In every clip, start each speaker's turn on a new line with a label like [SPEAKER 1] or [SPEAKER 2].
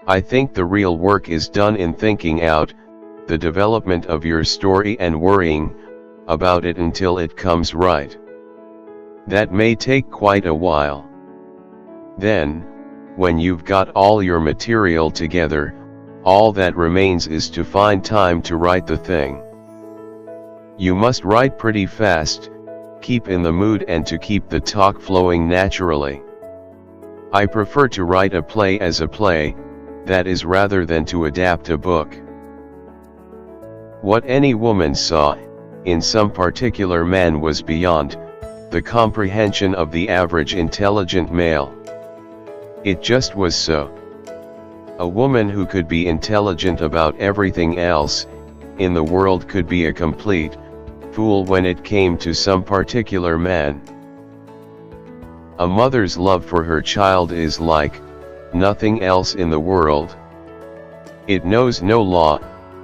[SPEAKER 1] I think the real work is done in thinking out the development of your story and worrying about it until it comes right. That may take quite a while. Then, when you've got all your material together, all that remains is to find time to write the thing. You must write pretty fast, keep in the mood and to keep the talk flowing naturally. I prefer to write a play as a play, that is, rather than to adapt a book. What any woman saw in some particular man was beyond the comprehension of the average intelligent male. It just was so. A woman who could be intelligent about everything else in the world could be a complete fool when it came to some particular man. A mother's love for her child is like nothing else in the world. It knows no law,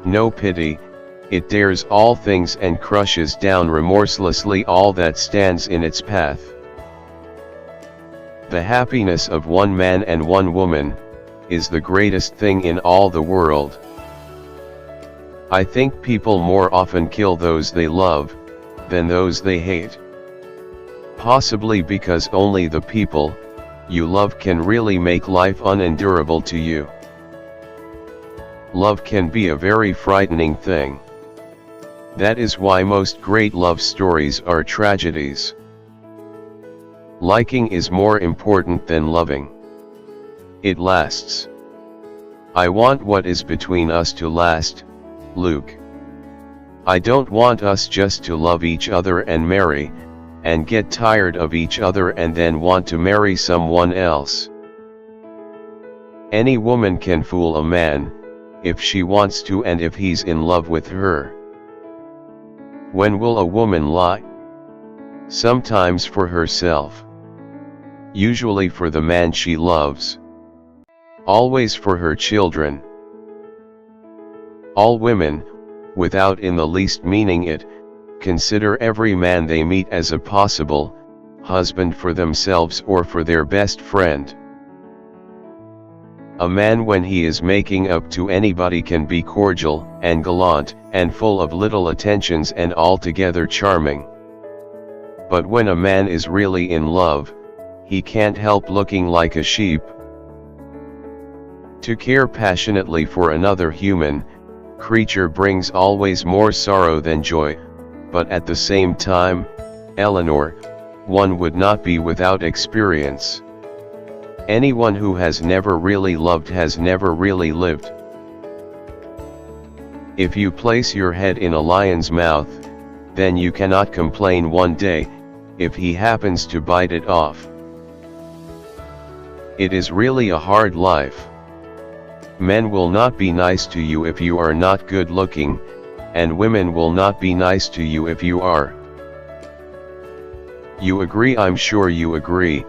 [SPEAKER 1] no pity, it dares all things and crushes down remorselessly all that stands in its path. The happiness of one man and one woman is the greatest thing in all the world. I think people more often kill those they love than those they hate. Possibly because only the people you love can really make life unendurable to you. Love can be a very frightening thing. That is why most great love stories are tragedies. Liking is more important than loving. It lasts. I want what is between us to last, Luke. I don't want us just to love each other and marry, and get tired of each other and then want to marry someone else. Any woman can fool a man, if she wants to and if he's in love with her. When will a woman lie? Sometimes for herself. Usually for the man she loves. Always for her children. All women, without in the least meaning it, consider every man they meet as a possible husband for themselves or for their best friend. A man, when he is making up to anybody, can be cordial and gallant and full of little attentions and altogether charming. But when a man is really in love, he can't help looking like a sheep. To care passionately for another human creature brings always more sorrow than joy, but at the same time, Eleanor, one would not be without experience. Anyone who has never really loved has never really lived. If you place your head in a lion's mouth, then you cannot complain one day if he happens to bite it off. It is really a hard life. Men will not be nice to you if you are not good looking, and women will not be nice to you if you are. You agree, I'm sure you agree,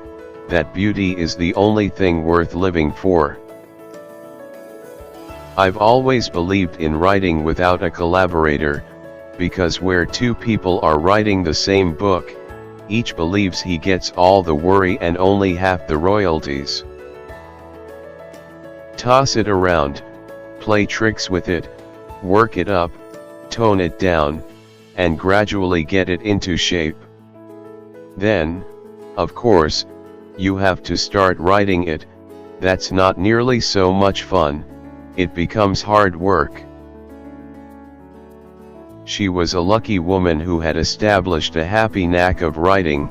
[SPEAKER 1] that beauty is the only thing worth living for. I've always believed in writing without a collaborator, because where two people are writing the same book, each believes he gets all the worry and only half the royalties. Toss it around, play tricks with it, work it up, tone it down, and gradually get it into shape. Then, of course, you have to start writing it. That's not nearly so much fun, it becomes hard work. She was a lucky woman who had established a happy knack of writing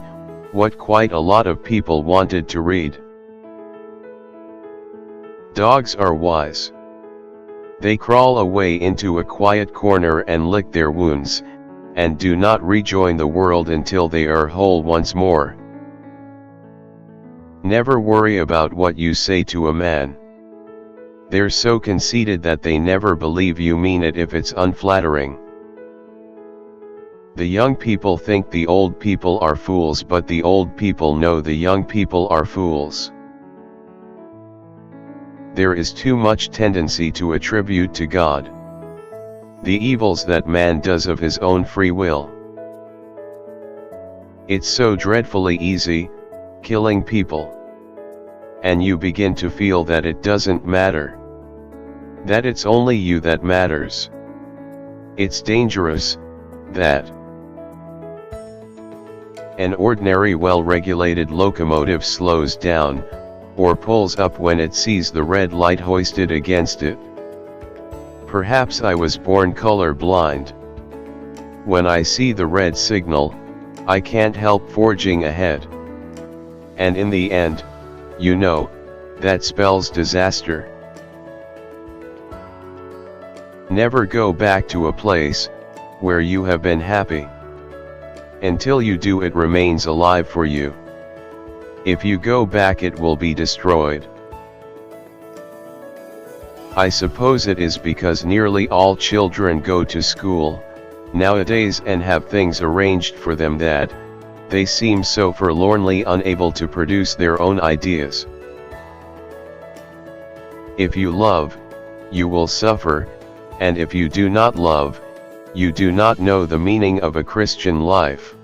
[SPEAKER 1] what quite a lot of people wanted to read. Dogs are wise. They crawl away into a quiet corner and lick their wounds, and do not rejoin the world until they are whole once more. Never worry about what you say to a man. They're so conceited that they never believe you mean it if it's unflattering. The young people think the old people are fools, but the old people know the young people are fools. There is too much tendency to attribute to God the evils that man does of his own free will. It's so dreadfully easy, killing people. And you begin to feel that it doesn't matter. that it's only you that matters. It's dangerous, that an ordinary well-regulated locomotive slows down, or pulls up when it sees the red light hoisted against it. Perhaps I was born color-blind. When I see the red signal, I can't help forging ahead. And in the end, you know, that spells disaster. Never go back to a place where you have been happy. Until you do, it remains alive for you. If you go back, it will be destroyed. I suppose it is because nearly all children go to school nowadays and have things arranged for them that they seem so forlornly unable to produce their own ideas. If you love, you will suffer, and if you do not love, you do not know the meaning of a Christian life.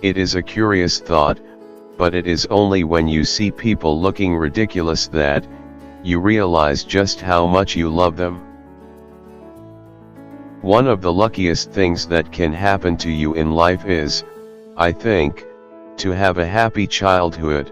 [SPEAKER 1] It is a curious thought, but it is only when you see people looking ridiculous that you realize just how much you love them. One of the luckiest things that can happen to you in life is, I think, to have a happy childhood.